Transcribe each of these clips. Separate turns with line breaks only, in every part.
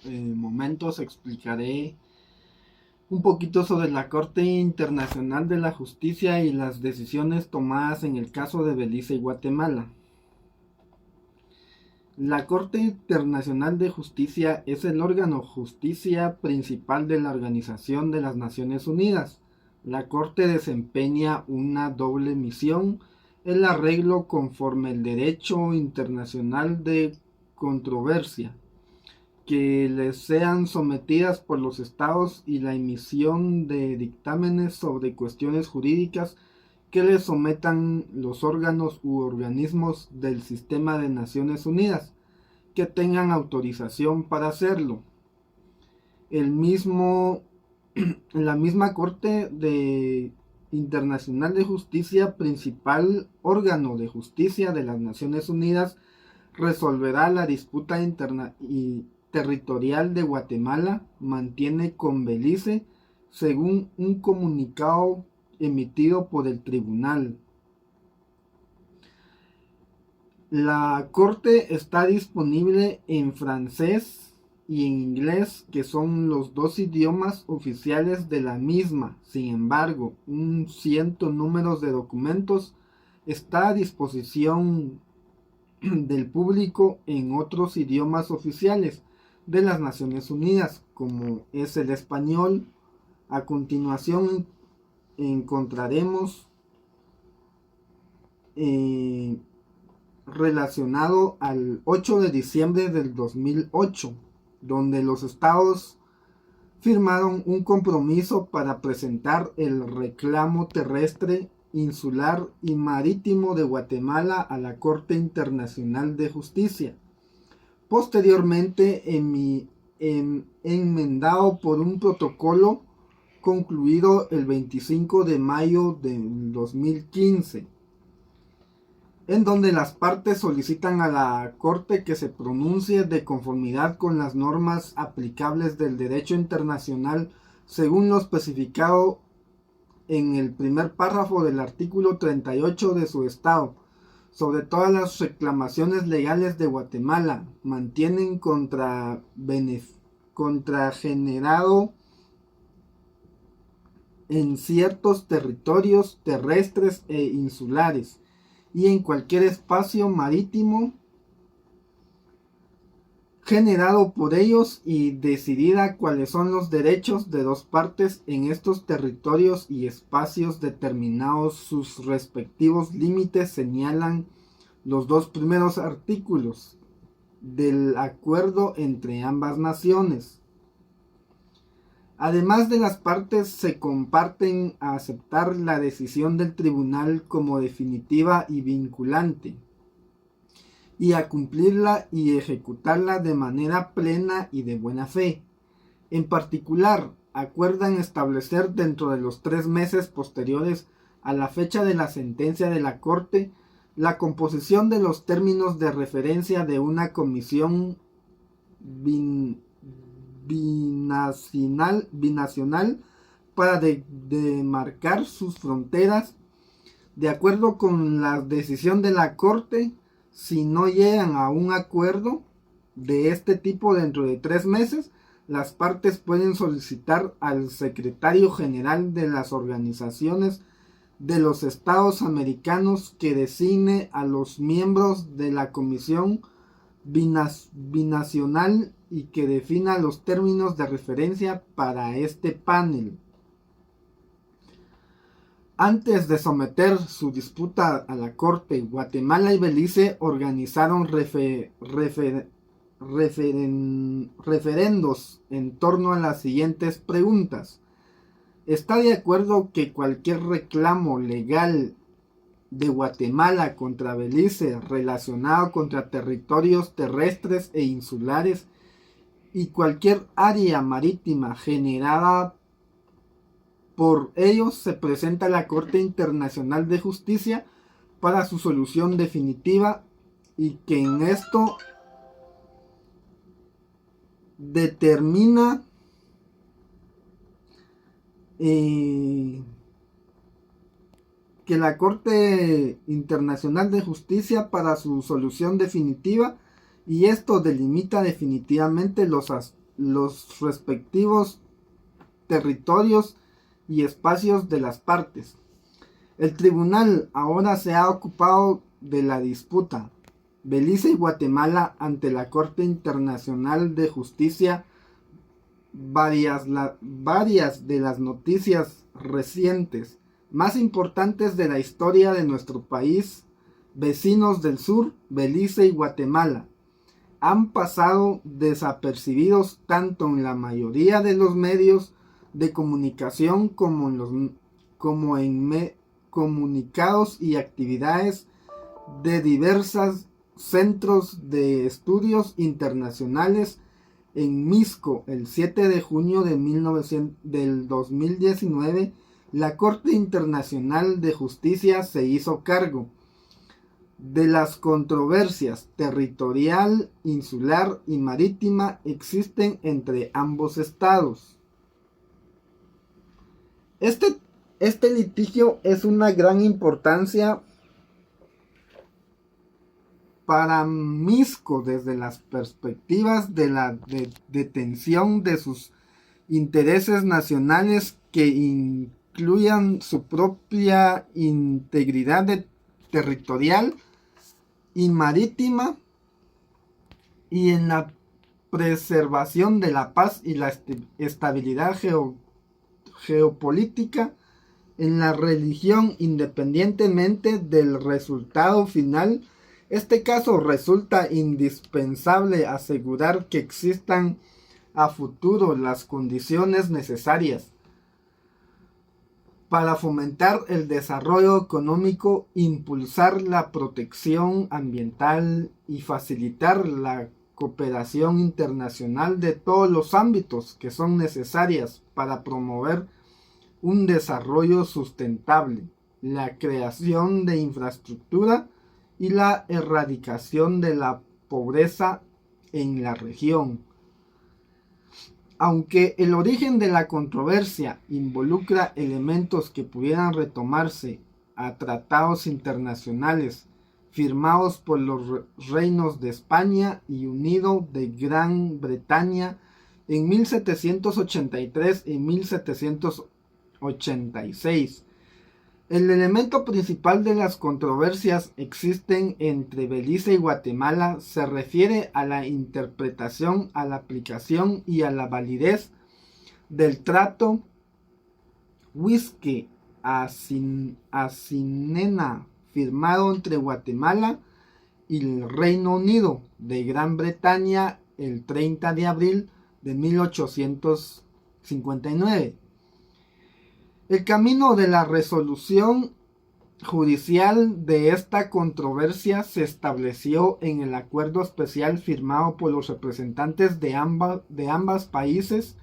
momentos explicaré un poquito sobre la Corte Internacional de la Justicia y las decisiones tomadas en el caso de Belice y Guatemala. La Corte Internacional de Justicia es el órgano justicia principal de la Organización de las Naciones Unidas. La Corte desempeña una doble misión: el arreglo conforme el derecho internacional de controversia que les sean sometidas por los estados y la emisión de dictámenes sobre cuestiones jurídicas que les sometan los órganos u organismos del sistema de Naciones Unidas que tengan autorización para hacerlo. La misma Corte Internacional de Justicia, principal órgano de justicia de las Naciones Unidas, resolverá la disputa interna y territorial de Guatemala mantiene con Belice, según un comunicado emitido por el tribunal. La corte está disponible en francés y en inglés, que son los dos idiomas oficiales de la misma. Sin embargo, un ciento números de documentos está a disposición del público en otros idiomas oficiales de las Naciones Unidas, como es el español. A continuación encontraremos relacionado al 8 de diciembre del 2008, donde los estados firmaron un compromiso para presentar el reclamo terrestre, insular y marítimo de Guatemala a la Corte Internacional de Justicia. Posteriormente, enmendado por un protocolo concluido el 25 de mayo del 2015, en donde las partes solicitan a la Corte que se pronuncie de conformidad con las normas aplicables del derecho internacional según lo especificado en el primer párrafo del artículo 38 de su estado, sobre todas las reclamaciones legales de Guatemala mantienen contra generado en ciertos territorios terrestres e insulares y en cualquier espacio marítimo generado por ellos, y decidida cuáles son los derechos de dos partes en estos territorios y espacios determinados sus respectivos límites, señalan los dos primeros artículos del acuerdo entre ambas naciones. Además de las partes se comparten a aceptar la decisión del tribunal como definitiva y vinculante, y a cumplirla y ejecutarla de manera plena y de buena fe. En particular, acuerdan establecer dentro de los 3 meses posteriores a la fecha de la sentencia de la Corte la composición de los términos de referencia de una comisión binacional para demarcar sus fronteras. De acuerdo con la decisión de la Corte, si no llegan a un acuerdo de este tipo dentro de 3 meses, las partes pueden solicitar al secretario general de las organizaciones de los estados americanos que designe a los miembros de la comisión binacional y que defina los términos de referencia para este panel. Antes de someter su disputa a la Corte, Guatemala y Belice organizaron referendos en torno a las siguientes preguntas. ¿Está de acuerdo que cualquier reclamo legal de Guatemala contra Belice relacionado contra territorios terrestres e insulares y cualquier área marítima generada por ellos se presenta a la Corte Internacional de Justicia para su solución definitiva, y que en esto determina que la Corte Internacional de Justicia para su solución definitiva, y esto delimita definitivamente los los respectivos territorios y espacios de las partes. El tribunal ahora se ha ocupado de la disputa. Belice y Guatemala ante la Corte Internacional de Justicia. Varias de las noticias recientes más importantes de la historia de nuestro país, vecinos del sur, Belice y Guatemala, han pasado desapercibidos tanto en la mayoría de los medios de comunicación como en comunicados y actividades de diversos centros de estudios internacionales. En Misco, el 7 de junio del 2019, la Corte Internacional de Justicia se hizo cargo de las controversias territorial, insular y marítima existen entre ambos estados. Este litigio es una gran importancia para Misco desde las perspectivas de la detención de sus intereses nacionales que incluyan su propia integridad territorial y marítima, y en la preservación de la paz y la estabilidad geopolítica en la región, independientemente del resultado final. Este caso resulta indispensable asegurar que existan a futuro las condiciones necesarias para fomentar el desarrollo económico, impulsar la protección ambiental y facilitar la cooperación internacional de todos los ámbitos que son necesarias para promover un desarrollo sustentable, la creación de infraestructura y la erradicación de la pobreza en la región. Aunque el origen de la controversia involucra elementos que pudieran retomarse a tratados internacionales firmados por los reinos de España y Unido de Gran Bretaña en 1783 y 1786, el elemento principal de las controversias existen entre Belice y Guatemala se refiere a la interpretación, a la aplicación y a la validez del Trato Huisque-Acinena firmado entre Guatemala y el Reino Unido de Gran Bretaña el 30 de abril de 1859. El camino de la resolución judicial de esta controversia se estableció en el acuerdo especial firmado por los representantes de ambos países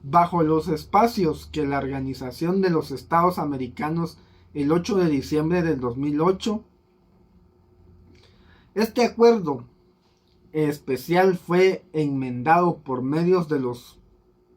bajo los espacios que la Organización de los Estados Americanos el 8 de diciembre del 2008. Este acuerdo especial fue enmendado por medio de los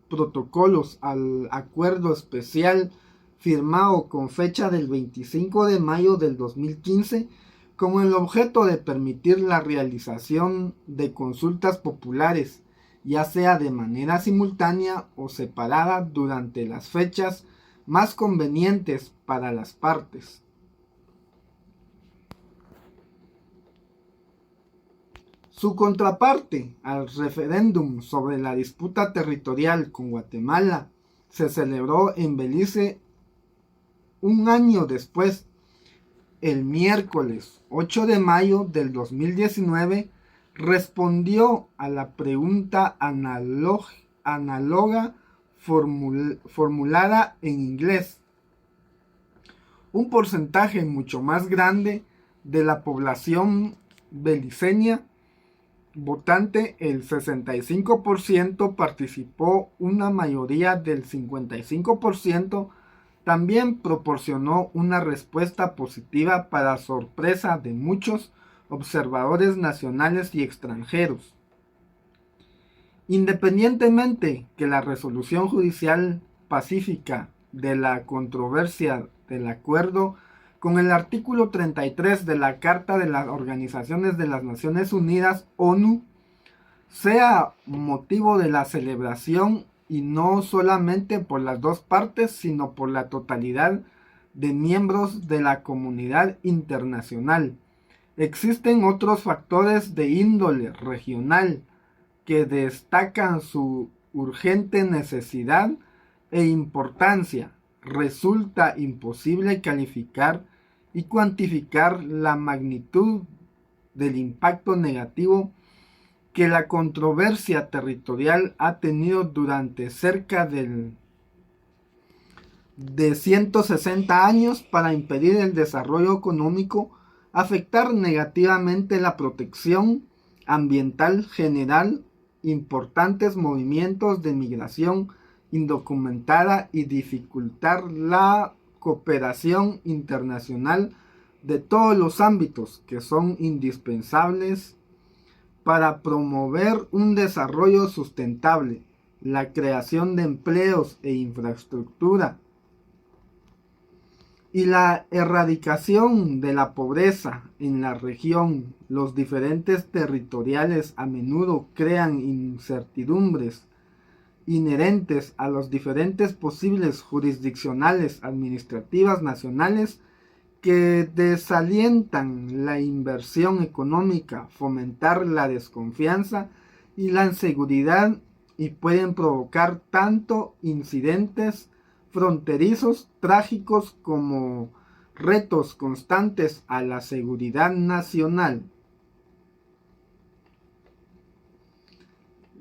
protocolos al acuerdo especial firmado con fecha del 25 de mayo del 2015 con el objeto de permitir la realización de consultas populares, ya sea de manera simultánea o separada durante las fechas más convenientes para las partes. Su contraparte al referéndum sobre la disputa territorial con Guatemala se celebró en Belice un año después, el miércoles 8 de mayo del 2019, respondió a la pregunta análoga formulada en inglés. Un porcentaje mucho más grande de la población beliceña votante, el 65%, participó, una mayoría del 55% también proporcionó una respuesta positiva para sorpresa de muchos observadores nacionales y extranjeros. Independientemente que la resolución judicial pacífica de la controversia del acuerdo con el artículo 33 de la Carta de las Organizaciones de las Naciones Unidas, ONU, sea motivo de la celebración y no solamente por las dos partes, sino por la totalidad de miembros de la comunidad internacional. Existen otros factores de índole regional que destacan su urgente necesidad e importancia. Resulta imposible calificar y cuantificar la magnitud del impacto negativo que la controversia territorial ha tenido durante cerca de 160 años para impedir el desarrollo económico, afectar negativamente la protección ambiental general, importantes movimientos de migración indocumentada y dificultar la cooperación internacional de todos los ámbitos que son indispensables para promover un desarrollo sustentable, la creación de empleos e infraestructura y la erradicación de la pobreza en la región. Los diferentes territoriales a menudo crean incertidumbres inherentes a los diferentes posibles jurisdiccionales administrativas nacionales que desalientan la inversión económica, fomentar la desconfianza y la inseguridad y pueden provocar tanto incidentes fronterizos trágicos como retos constantes a la seguridad nacional.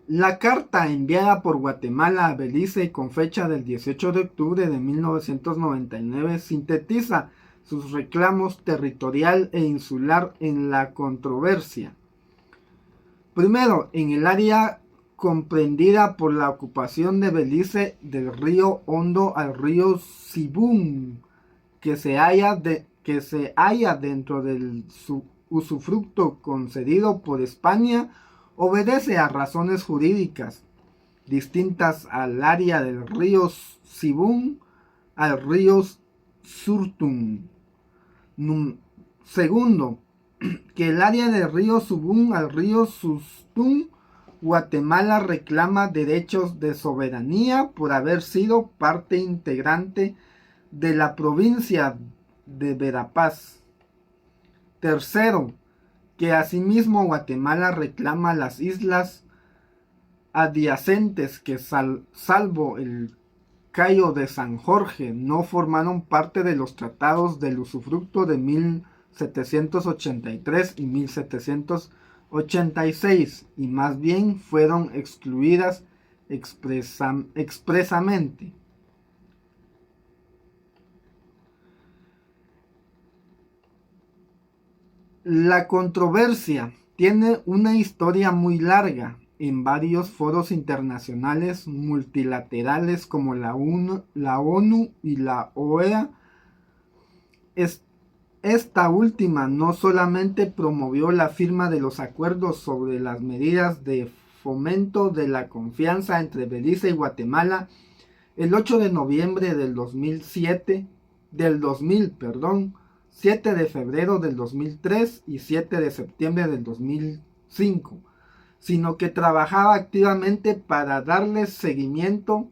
La carta enviada por Guatemala a Belice con fecha del 18 de octubre de 1999 sintetiza sus reclamos territorial e insular en la controversia. Primero, en el área comprendida por la ocupación de Belice del río Hondo al río Sibún, que se halla dentro del usufructo concedido por España, obedece a razones jurídicas distintas al área del río Sibún al río Surtún. Segundo, que el área del río Subún al río Sustún, Guatemala reclama derechos de soberanía por haber sido parte integrante de la provincia de Verapaz. Tercero, que asimismo Guatemala reclama las islas adyacentes que salvo el Cayo de San Jorge no formaron parte de los tratados del usufructo de 1783 y 1786 y más bien fueron excluidas expresamente. La controversia tiene una historia muy larga en varios foros internacionales multilaterales como la ONU y la OEA. Esta última no solamente promovió la firma de los acuerdos sobre las medidas de fomento de la confianza entre Belice y Guatemala el 8 de noviembre del 2000, 7 de febrero del 2003 y 7 de septiembre del 2005, sino que trabajaba activamente para darle seguimiento.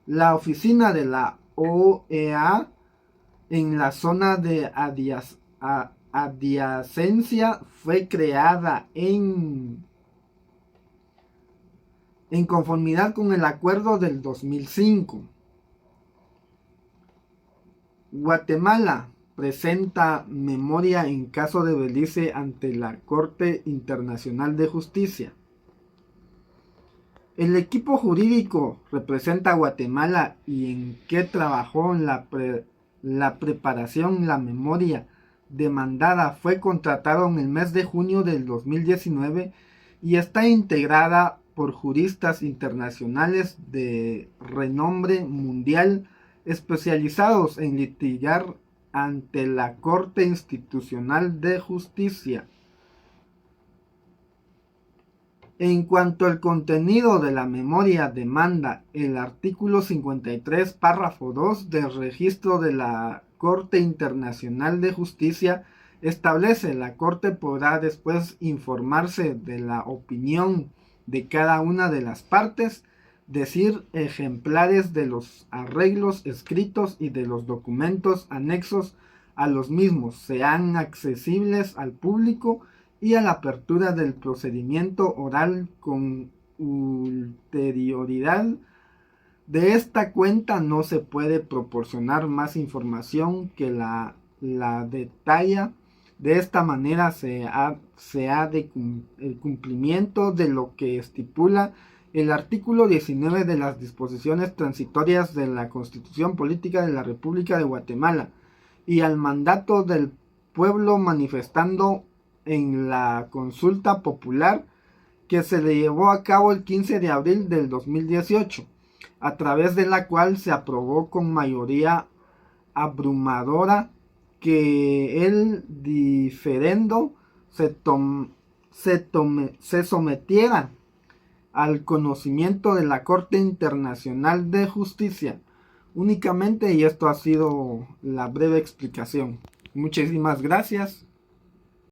La oficina de la OEA en la zona de adyacencia fue creada en conformidad con el acuerdo del 2005. Guatemala presenta memoria en caso de Belice ante la Corte Internacional de Justicia. El equipo jurídico representa a Guatemala y en que trabajó en la preparación, la memoria demandada fue contratado en el mes de junio del 2019 y está integrada por juristas internacionales de renombre mundial especializados en litigar ante la Corte Institucional de Justicia. En cuanto al contenido de la memoria demanda, el artículo 53, párrafo 2 del registro de la Corte Internacional de Justicia establece: la Corte podrá después informarse de la opinión de cada una de las partes, decir ejemplares de los arreglos escritos y de los documentos anexos a los mismos sean accesibles al público y a la apertura del procedimiento oral con ulterioridad. De esta cuenta no se puede proporcionar más información que la detalla. De esta manera se ha de el cumplimiento de lo que estipula el artículo 19 de las disposiciones transitorias de la Constitución Política de la República de Guatemala y al mandato del pueblo manifestando en la consulta popular que se le llevó a cabo el 15 de abril del 2018, a través de la cual se aprobó con mayoría abrumadora que el diferendo se sometiera al conocimiento de la Corte Internacional de Justicia únicamente, y esto ha sido la breve explicación. Muchísimas gracias.